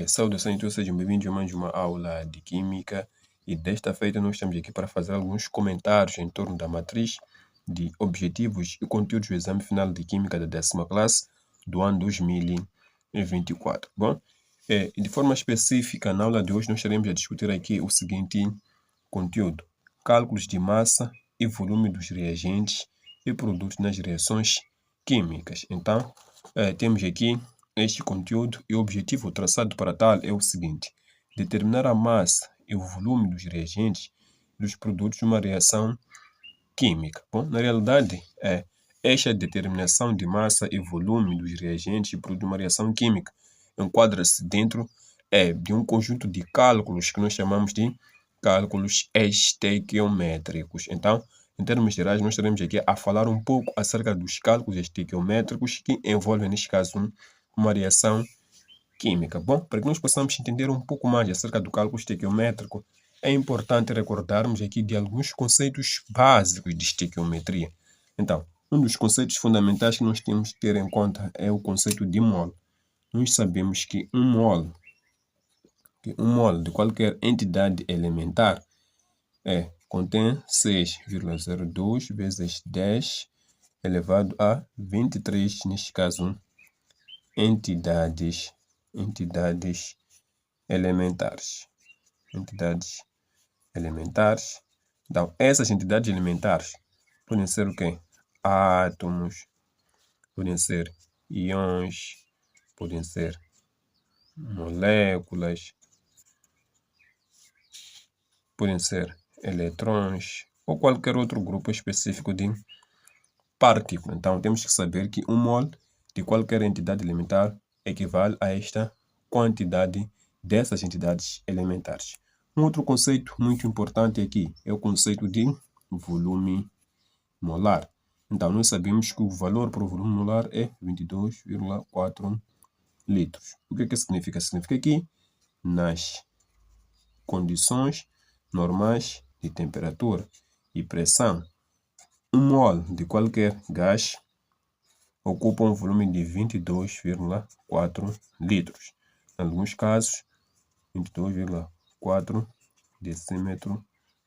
Saudações, então sejam bem-vindos a mais uma aula de Química e desta feita nós estamos aqui para fazer alguns comentários em torno da matriz de objetivos e conteúdos do exame final de Química da 10ª classe do ano 2024. Bom, de forma específica, na aula de hoje nós estaremos a discutir aqui o seguinte conteúdo: cálculos de massa e volume dos reagentes e produtos nas reações químicas. Então, temos aqui este conteúdo e o objetivo traçado para tal é o seguinte: determinar a massa e o volume dos reagentes dos produtos de uma reação química. Bom, na realidade, esta determinação de massa e volume dos reagentes e produtos de uma reação química enquadra-se dentro de um conjunto de cálculos que nós chamamos de cálculos estequiométricos. Então, em termos gerais, nós estaremos aqui a falar um pouco acerca dos cálculos estequiométricos que envolvem, neste caso, uma reação química. Bom, para que nós possamos entender um pouco mais acerca do cálculo estequiométrico, é importante recordarmos aqui de alguns conceitos básicos de estequiometria. Então, um dos conceitos fundamentais que nós temos que ter em conta é o conceito de mole. Nós sabemos que um mole de qualquer entidade elementar contém 6,02 vezes 10 elevado a 23, neste caso, entidades elementares. Então, essas entidades elementares podem ser o quê? Átomos, podem ser íons, podem ser moléculas, podem ser eletrões ou qualquer outro grupo específico de partículas. Então, temos que saber que um mole de qualquer entidade elementar equivale a esta quantidade dessas entidades elementares. Um outro conceito muito importante aqui é o conceito de volume molar. Então, nós sabemos que o valor para o volume molar é 22,4 litros. O que significa? Significa que nas condições normais de temperatura e pressão, um mole de qualquer gás ocupa um volume de 22,4 litros. Em alguns casos, 22,4 decímetro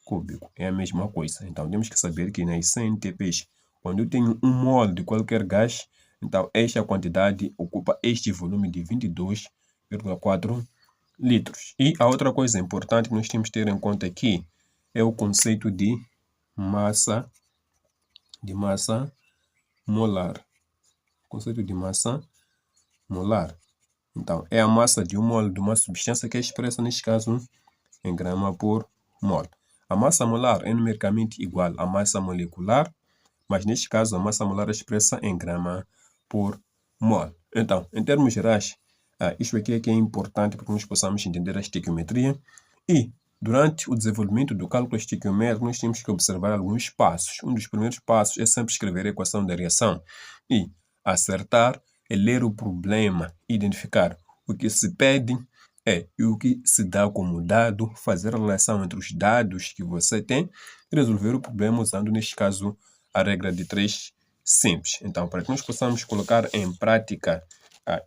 cúbico. É a mesma coisa. Então, temos que saber que nas CNTPs, quando eu tenho um mole de qualquer gás, então esta quantidade ocupa este volume de 22,4 litros. E a outra coisa importante que nós temos que ter em conta aqui é o conceito de massa molar. O conceito de massa molar. Então, é a massa de um mole de uma substância que é expressa, neste caso, em grama por mole. A massa molar é numericamente igual à massa molecular, mas neste caso a massa molar é expressa em grama por mole. Então, em termos gerais, isto aqui é que é importante para que nós possamos entender a estequiometria. E, durante o desenvolvimento do cálculo estequiométrico, nós temos que observar alguns passos. Um dos primeiros passos é sempre escrever a equação da reação e acertar é ler o problema, identificar o que se pede e o que se dá como dado, fazer a relação entre os dados que você tem e resolver o problema usando, neste caso, a regra de 3 simples. Então, para que nós possamos colocar em prática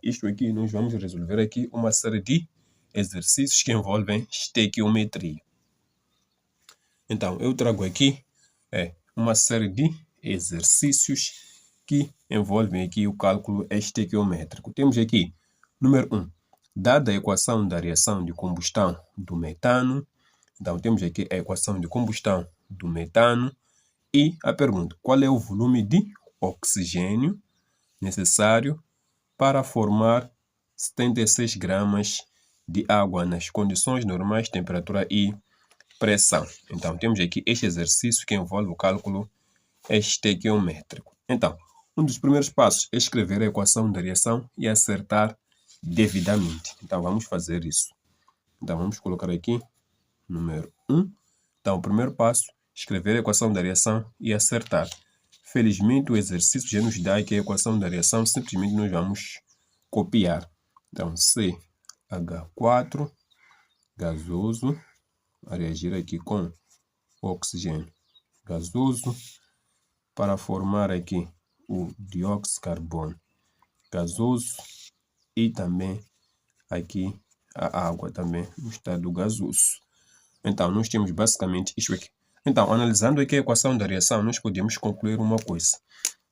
isto aqui, nós vamos resolver aqui uma série de exercícios que envolvem estequiometria. Então, eu trago aqui uma série de exercícios que envolvem aqui o cálculo estequiométrico. Temos aqui, número 1, dada a equação da reação de combustão do metano. Então, temos aqui a equação de combustão do metano e a pergunta: qual é o volume de oxigênio necessário para formar 76 gramas de água nas condições normais de temperatura e pressão? Então, temos aqui este exercício que envolve o cálculo estequiométrico. Então, um dos primeiros passos é escrever a equação da reação e acertar devidamente. Então, vamos fazer isso. Então, vamos colocar aqui, número 1. Então, o primeiro passo, escrever a equação da reação e acertar. Felizmente, o exercício já nos dá aqui a equação da reação, simplesmente nós vamos copiar. Então, CH4, gasoso, a reagir aqui com oxigênio gasoso, para formar aqui o dióxido de carbono gasoso e também aqui a água também no estado gasoso. Então, nós temos basicamente isto aqui. Então, analisando aqui a equação da reação, nós podemos concluir uma coisa.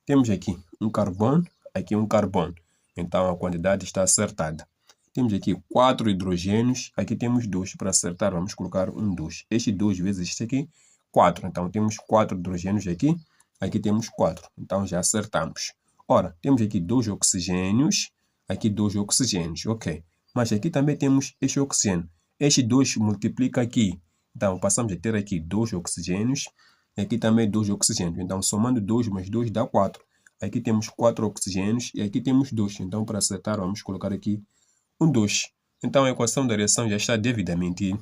Temos aqui um carbono, aqui um carbono. Então, a quantidade está acertada. Temos aqui 4 hidrogênios, aqui temos 2. Para acertar, vamos colocar um 2. Este 2 vezes este aqui, 4. Então, temos 4 hidrogênios aqui, aqui temos 4. Então, já acertamos. Ora, temos aqui 2 oxigênios, aqui 2 oxigênios, ok. Mas aqui também temos este oxigênio. Este 2 multiplica aqui. Então, passamos a ter aqui 2 oxigênios, e aqui também 2 oxigênios. Então, somando 2 mais 2 dá 4. Aqui temos 4 oxigênios e aqui temos 2. Então, para acertar, vamos colocar aqui um 2. Então, a equação da reação já está devidamente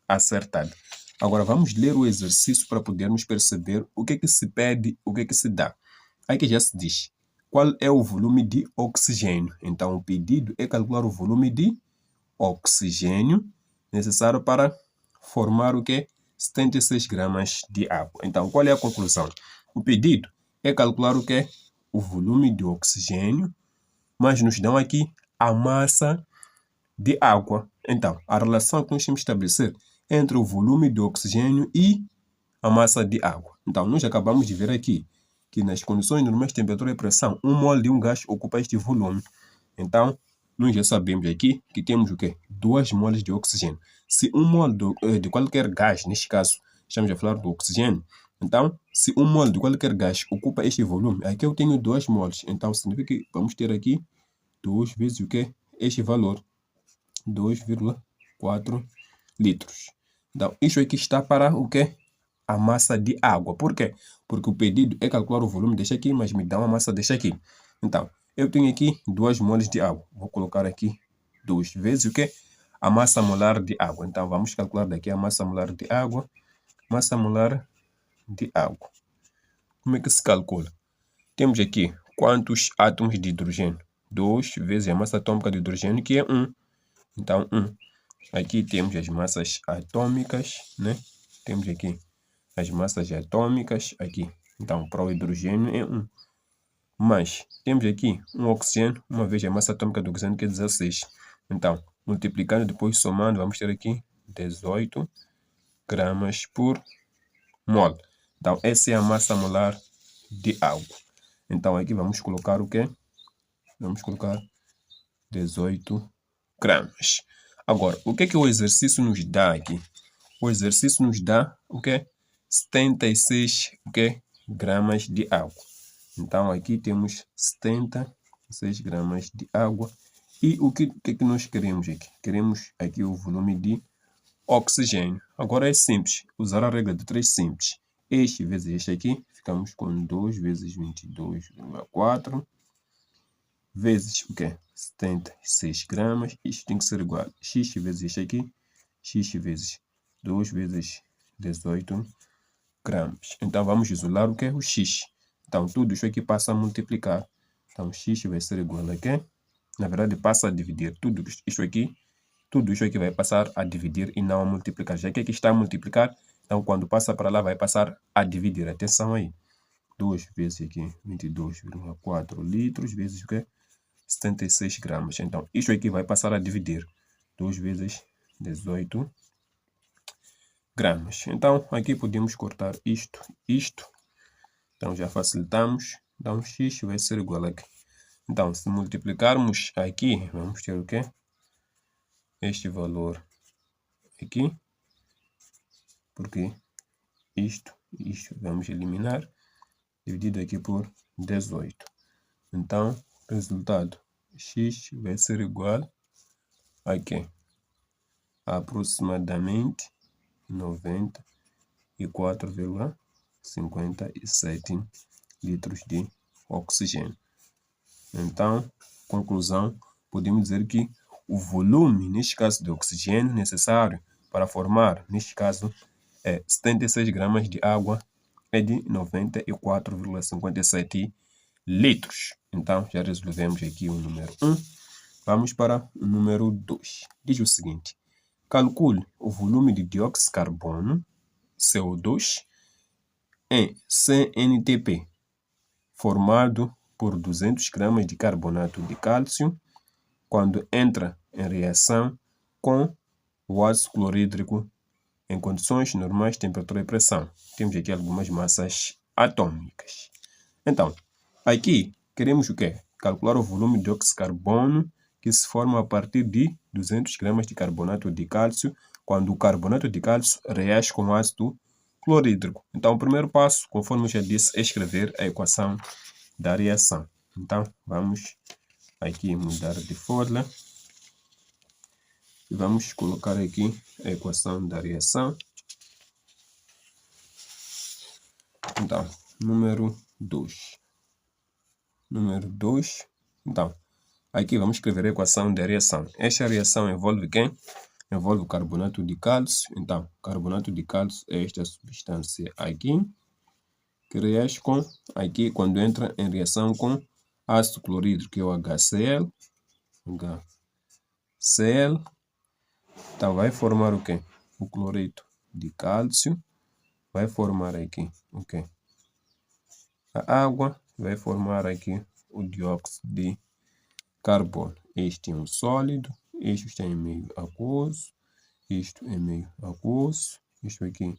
acertada. Agora, vamos ler o exercício para podermos perceber o que é que se pede, o que é que se dá. Aqui já se diz qual é o volume de oxigênio. Então, o pedido é calcular o volume de oxigênio necessário para formar o que? 76 gramas de água. Então, qual é a conclusão? O pedido é calcular o que? O volume de oxigênio, mas nos dão aqui a massa de água. Então, a relação que nós temos que estabelecer entre o volume de oxigênio e a massa de água. Então, nós acabamos de ver aqui que nas condições normais de temperatura e pressão, 1 mol de um gás ocupa este volume. Então, nós já sabemos aqui que temos o quê? 2 moles de oxigênio. Se 1 mol de qualquer gás, neste caso, estamos a falar do oxigênio, então, se 1 mol de qualquer gás ocupa este volume, aqui eu tenho 2 moles. Então, significa que vamos ter aqui 2 vezes o quê? Este valor, 2,4 litros. Então, isso aqui está para o quê? A massa de água. Por quê? Porque o pedido é calcular o volume deste aqui, mas me dá uma massa deste aqui. Então, eu tenho aqui 2 moles de água. Vou colocar aqui 2 vezes o quê? A massa molar de água. Então, vamos calcular daqui a massa molar de água. Massa molar de água. Como é que se calcula? Temos aqui quantos átomos de hidrogênio? 2 vezes a massa atômica de hidrogênio, que é 1. Então, 1. Aqui temos as massas atômicas, né? Temos aqui as massas atômicas aqui. Então, para o hidrogênio é 1. Mas temos aqui um oxigênio, uma vez a massa atômica do oxigênio que é 16. Então, multiplicando, depois somando, vamos ter aqui 18 gramas por mol. Então, essa é a massa molar de água. Então, aqui vamos colocar o quê? Vamos colocar 18 gramas. Agora, o que é que o exercício nos dá aqui? O exercício nos dá o quê? 76 o quê? Gramas de água. Então, aqui temos 76 gramas de água. E o que é que nós queremos aqui? Queremos aqui o volume de oxigênio. Agora é simples. Usar a regra de 3 simples. Este vezes este aqui, ficamos com 2 vezes 22,4 vezes o quê? 76 gramas. Isto tem que ser igual a x vezes este aqui. X vezes 2 vezes 18 gramas. Então, vamos isolar o que? O x. Então, tudo isso aqui passa a multiplicar. Então, x vai ser igual a quê? Na verdade, passa a dividir. Tudo isso aqui vai passar a dividir e não a multiplicar. Já que aqui está a multiplicar, então, quando passa para lá, vai passar a dividir. Atenção aí. 2 vezes aqui, 22,4 litros, vezes o quê? 76 gramas. Então, isso aqui vai passar a dividir. 2 vezes 18 gramas. Então, aqui podemos cortar isto. Então, já facilitamos. Então, x vai ser igual a quê? Então, se multiplicarmos aqui, vamos ter o quê? Este valor aqui. Porque isto vamos eliminar. Dividido aqui por 18. Então, resultado, x vai ser igual a quê? Aproximadamente 94,57 litros de oxigênio. Então, conclusão, podemos dizer que o volume, neste caso, de oxigênio necessário para formar, neste caso, 76 gramas de água é de 94,57 litros. Então, já resolvemos aqui o número 1. Vamos para o número 2. Diz o seguinte: calcule o volume de dióxido de carbono, CO2, em CNTP, formado por 200 gramas de carbonato de cálcio, quando entra em reação com o ácido clorídrico em condições normais de temperatura e pressão. Temos aqui algumas massas atômicas. Então, aqui queremos o quê? Calcular o volume de dióxido de carbono que se forma a partir de 200 gramas de carbonato de cálcio, quando o carbonato de cálcio reage com ácido clorídrico. Então, o primeiro passo, conforme eu já disse, é escrever a equação da reação. Então, vamos aqui mudar de folha e vamos colocar aqui a equação da reação. Então, número 2. Então, aqui vamos escrever a equação da reação. Esta reação envolve quem? Envolve o carbonato de cálcio. Então, carbonato de cálcio é esta substância aqui, que reage com, aqui, quando entra em reação com ácido clorídrico, que é o HCl. Então, vai formar o quê? O cloreto de cálcio. Vai formar aqui o quê? A água. Vai formar aqui o dióxido de carbono. Este é um sólido. Este está em meio aquoso. Isto é meio aquoso. Isto aqui,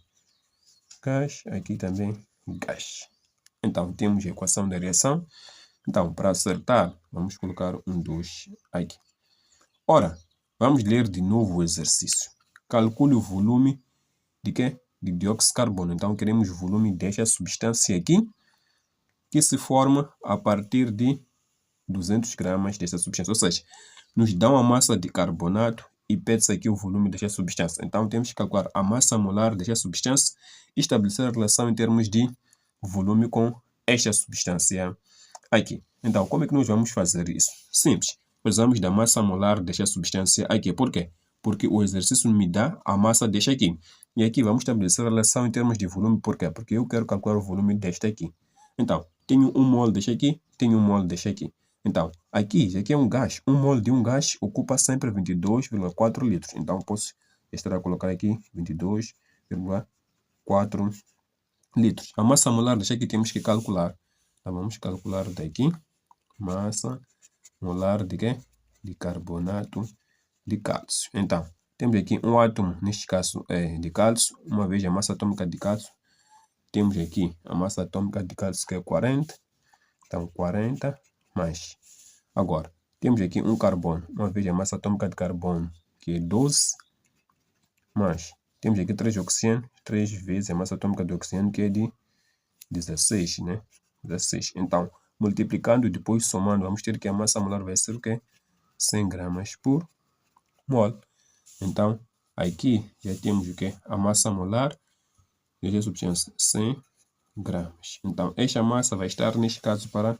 gás. Aqui também, gás. Então, temos a equação da reação. Então, para acertar, vamos colocar um 2 aqui. Ora, vamos ler de novo o exercício. Calcule o volume de quê? De dióxido de carbono. Então, queremos o volume desta substância aqui, que se forma a partir de 200 gramas dessa substância. Ou seja, nos dão a massa de carbonato e pede-se aqui o volume desta substância. Então, temos que calcular a massa molar desta substância e estabelecer a relação em termos de volume com esta substância aqui. Então, como é que nós vamos fazer isso? Simples. Precisamos da massa molar desta substância aqui. Por quê? Porque o exercício me dá a massa desta aqui. E aqui vamos estabelecer a relação em termos de volume. Por quê? Porque eu quero calcular o volume desta aqui. Então, tenho 1 mol deste aqui, tenho 1 mol deste aqui. Então, aqui é um gás. 1 mol de um gás ocupa sempre 22,4 litros. Então, posso estar a colocar aqui 22,4 litros. A massa molar deste aqui temos que calcular. Então, vamos calcular daqui. Massa molar de quê? De carbonato de cálcio. Então, temos aqui um átomo, neste caso de cálcio, uma vez a massa atômica de cálcio. Temos aqui a massa atômica de cálcio, que é 40. Então, 40 mais. Agora, temos aqui um carbono, uma vez a massa atômica de carbono, que é 12, mais. Temos aqui 3 oxigênio, 3 vezes a massa atômica de oxigênio, que é de 16, né? 16. Então, multiplicando e depois somando, vamos ter que a massa molar vai ser o quê? 100 gramas por mol. Então, aqui já temos o quê? A massa molar desta substância, 100 gramas. Então, esta massa vai estar, neste caso, para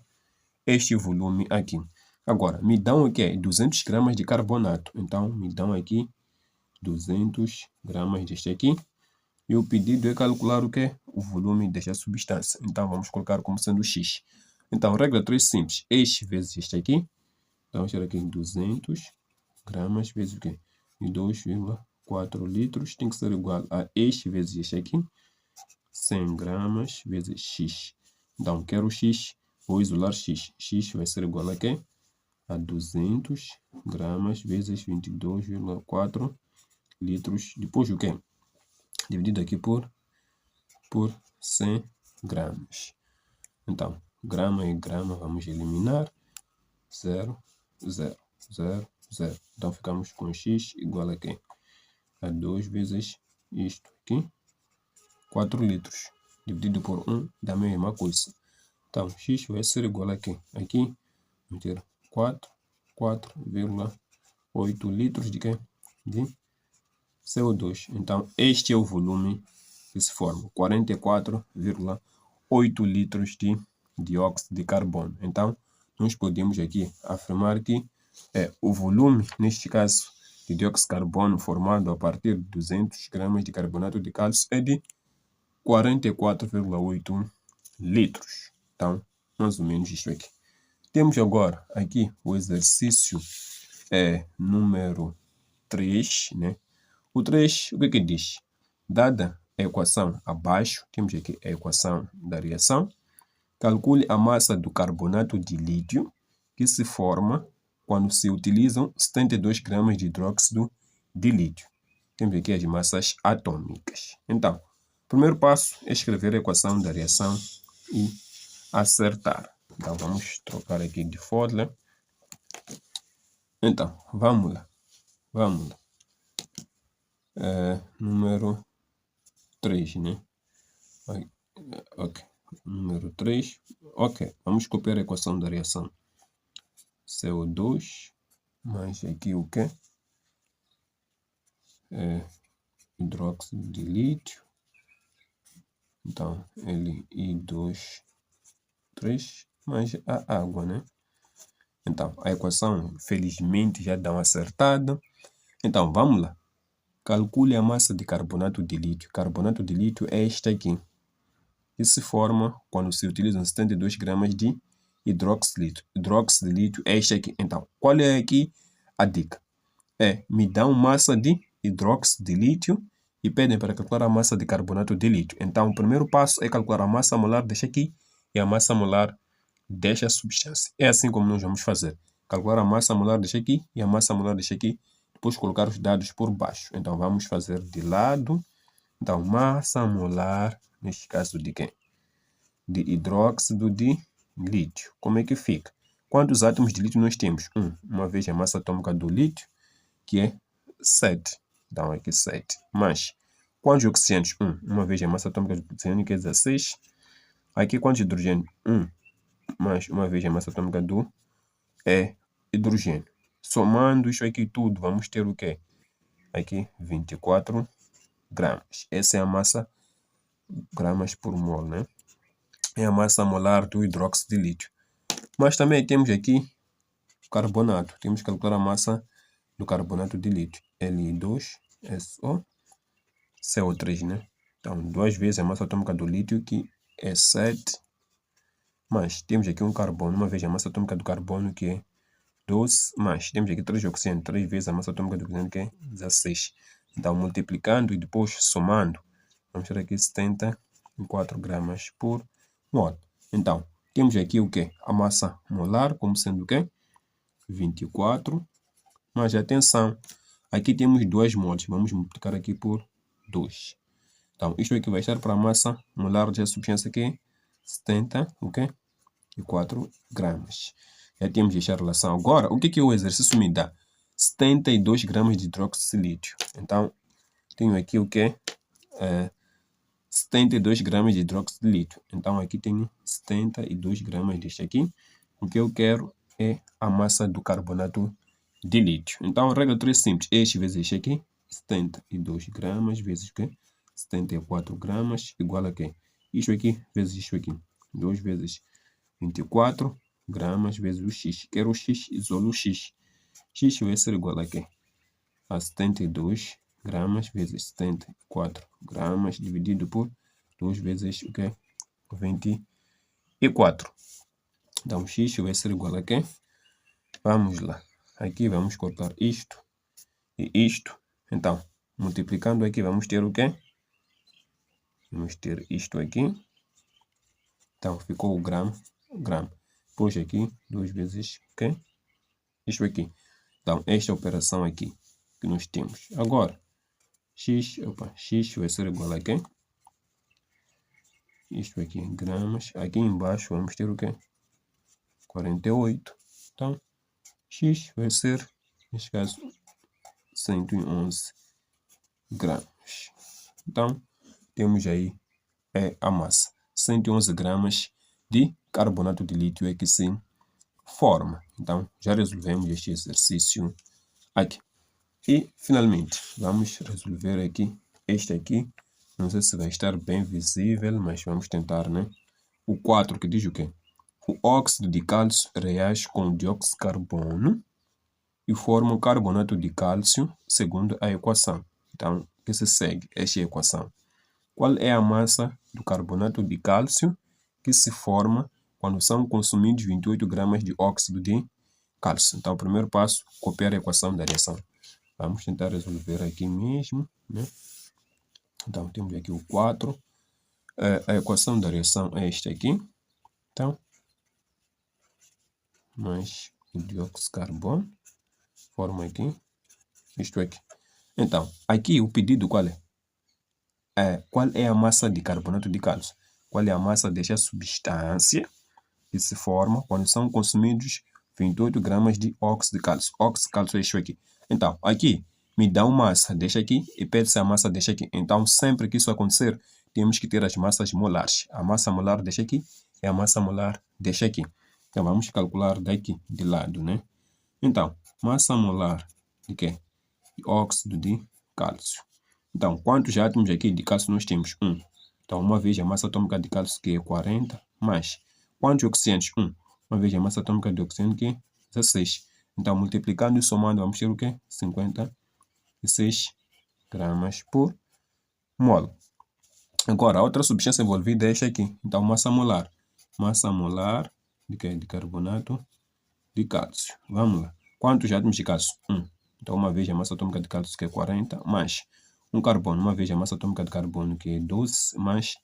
este volume aqui. Agora, me dão o quê? 200 gramas de carbonato. Então, me dão aqui 200 gramas deste aqui. E o pedido é calcular o quê? O volume desta substância. Então, vamos colocar como sendo X. Então, regra 3 simples. Este vezes este aqui. Então, vamos ter aqui 200 gramas vezes o quê? 2,4 litros. Tem que ser igual a este vezes este aqui. 100 gramas vezes X. Então, quero X. Vou isolar X. X vai ser igual a quê? A 200 gramas vezes 22,4 litros. Depois o quê? Dividido aqui por 100 gramas. Então, grama e grama vamos eliminar. 0, 0, 0, 0. Então, ficamos com X igual a quê? A 2 vezes isto aqui. 4 litros. Dividido por 1 dá a mesma coisa. Então, X vai ser igual a quê? Aqui, vamos ter 4,8 litros de quê? De CO2. Então, este é o volume que se forma. 44,8 litros de dióxido de carbono. Então, nós podemos aqui afirmar que o volume, neste caso, de dióxido de carbono formado a partir de 200 gramas de carbonato de cálcio é de 44,8 litros. Então, mais ou menos isto aqui. Temos agora aqui o exercício número 3, né? O 3, o que diz? Dada a equação abaixo, temos aqui a equação da reação. Calcule a massa do carbonato de lítio que se forma quando se utilizam 72 gramas de hidróxido de lítio. Temos aqui as massas atômicas. Então, o primeiro passo é escrever a equação da reação e acertar. Então, vamos trocar aqui de folha. Então, vamos lá. Número 3, né? Ok. Número 3. Ok. Vamos copiar a equação da reação. CO2 mais aqui o quê? Hidróxido de lítio. Então, Li2, 3 mais a água, né? Então, a equação, felizmente, já dá uma acertada. Então, vamos lá. Calcule a massa de carbonato de lítio. Carbonato de lítio é esta aqui, que se forma quando se utilizam 72 gramas de hidróxido. Hidróxido de lítio é este aqui. Então, qual é aqui a dica? Me dão massa de hidróxido de lítio e pedem para calcular a massa de carbonato de lítio. Então, o primeiro passo é calcular a massa molar deste aqui e a massa molar desta substância. É assim como nós vamos fazer. Calcular a massa molar deste aqui e a massa molar deste aqui, depois colocar os dados por baixo. Então, vamos fazer de lado. Então, massa molar, neste caso de quem? De hidróxido de lítio. Como é que fica? Quantos átomos de lítio nós temos? Uma vez a massa atômica do lítio, que é 7. Então, aqui 7. Mas, quantos oxigênios? Uma vez a massa atômica do oxigênio, que é 16. Aqui, quantos hidrogênio? Mais uma vez a massa atômica do hidrogênio. Somando isso aqui tudo, vamos ter o quê? Aqui, 24 gramas. Essa é a massa, gramas por mol, né? É a massa molar do hidróxido de lítio. Mas também temos aqui carbonato. Temos que calcular a massa do carbonato de lítio. Li2SO, CO3, né? Então, 2 vezes a massa atômica do lítio, que é 7. Mas temos aqui um carbono, uma vez a massa atômica do carbono, que é 12. Mais temos aqui 3 oxigênio, 3 vezes a massa atômica do oxigênio, que é 16. Então, multiplicando e depois somando, vamos ter aqui 74 gramas por mol. Então, temos aqui o quê? A massa molar, como sendo o quê? 24. Mas atenção, aqui temos 2 mols. Vamos multiplicar aqui por 2. Então, isto aqui vai estar para a massa molar da substância que é 74 gramas. Já temos esta relação. Agora, o que o exercício me dá? 72 gramas de hidróxido de lítio. Então, tenho aqui o que? 72 gramas de hidróxido de lítio. Então, aqui tenho 72 gramas deste aqui. O que eu quero é a massa do carbonato de lítio. Então, regra 3 simples. Este vezes este aqui, 72 gramas vezes o quê? 74 gramas igual a quê? Isto aqui vezes isto aqui. 2 vezes 24 gramas vezes o x. Quero o x, isolo o x. X vai ser igual a quê? A 72 gramas vezes 74 gramas dividido por 2 vezes o quê? 24. Então, x vai ser igual a quê? Vamos lá. Aqui vamos cortar isto e isto. Então, multiplicando aqui, vamos ter o quê? Vamos ter isto aqui. Então, ficou o grama. Depois aqui, 2 vezes o quê? Isto aqui. Então, esta operação aqui que nós temos. Agora, x vai ser igual a quê? Isto aqui em gramas. Aqui embaixo vamos ter o quê? 48. Então, x vai ser, neste caso, 111 gramas. Então, temos aí a massa. 111 gramas de carbonato de lítio é que se forma. Então, já resolvemos este exercício aqui. E, finalmente, vamos resolver aqui este aqui. Não sei se vai estar bem visível, mas vamos tentar, né? O 4, que diz o quê? O óxido de cálcio reage com o dióxido de carbono e forma o carbonato de cálcio, segundo a equação. Então, o que se segue? Esta é a equação. Qual é a massa do carbonato de cálcio que se forma quando são consumidos 28 gramas de óxido de cálcio? Então, o primeiro passo, copiar a equação da reação. Vamos tentar resolver aqui mesmo, né? Então, temos aqui o 4. A equação da reação é esta aqui. Então, mais o dióxido de carbono, forma aqui, isto aqui. Então, aqui o pedido qual é? Qual é a massa de carbonato de cálcio? Qual é a massa desta substância que se forma quando são consumidos 28 gramas de óxido de cálcio? Óxido de cálcio é isso aqui. Então, aqui me dá uma massa deste aqui e pede-se a massa deste aqui. Então, sempre que isso acontecer, temos que ter as massas molares. A massa molar deste aqui é a massa molar deste aqui. Então, vamos calcular daqui de lado, né? Então, massa molar de quê? De óxido de cálcio. Então, quantos átomos aqui de cálcio nós temos? 1. Então, uma vez a massa atômica de cálcio que é 40, mais quantos oxigênios? 1. Uma vez a massa atômica de oxigênio que é 16. Então, multiplicando e somando, vamos ter o quê? 56 gramas por mol. Agora, a outra substância envolvida é esta aqui. Então, massa molar. Massa molar de quê? De carbonato de cálcio. Vamos lá. Quantos átomos de cálcio? 1. Então, uma vez a massa atômica de cálcio que é 40, mais um carbono. Uma vez a massa atômica de carbono que é 12, mais...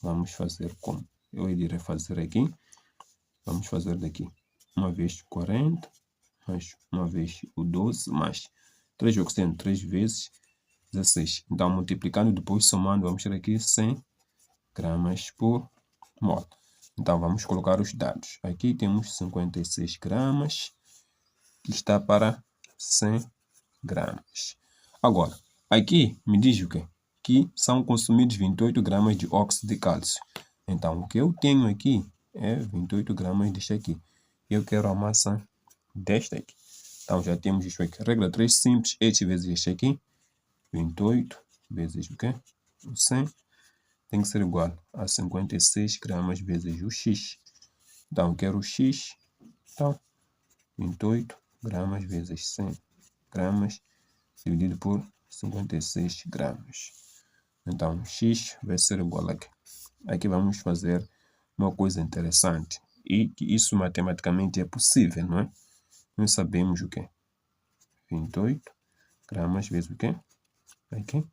Vamos fazer como? Eu irei fazer aqui. Vamos fazer daqui. Uma vez 40, mais uma vez o 12, mais 3 oxigênio, 3 vezes 16. Então, multiplicando, depois somando, vamos ter aqui 100 gramas por mol. Então, vamos colocar os dados. Aqui temos 56 gramas, que está para 100 gramas. Agora, aqui me diz o quê? Que são consumidos 28 gramas de óxido de cálcio. Então, o que eu tenho aqui é 28 gramas deste aqui. Eu quero a massa desta aqui. Então, já temos isto aqui. Regra 3 simples, este vezes este aqui. 28 vezes o quê? O 100 tem que ser igual a 56 gramas vezes o x. Então, quero o x. Então, 28 gramas vezes 100 gramas dividido por 56 gramas. Então, x vai ser igual a quê? Aqui vamos fazer uma coisa interessante. E que isso matematicamente é possível, não é? Nós sabemos o quê? 28 gramas vezes o quê? Aqui,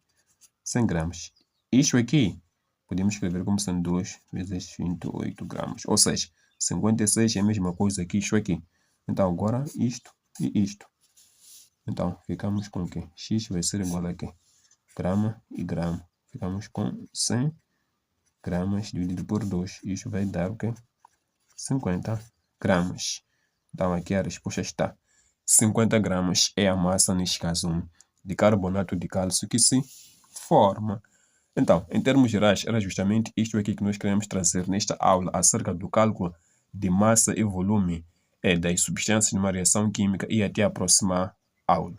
100 gramas. Isto aqui, podemos escrever como sendo 2 vezes 28 gramas. Ou seja, 56 é a mesma coisa que isto aqui. Então, agora isto e isto. Então, ficamos com o quê? X vai ser igual a quê? Grama e grama. Ficamos com 100 gramas dividido por 2. Isto vai dar o quê? 50 gramas. Então, aqui a resposta está. 50 gramas é a massa, neste caso, de carbonato de cálcio que se forma. Então, em termos gerais, era justamente isto aqui que nós queremos trazer nesta aula acerca do cálculo de massa e volume das substâncias numa reação química e até a próxima aula.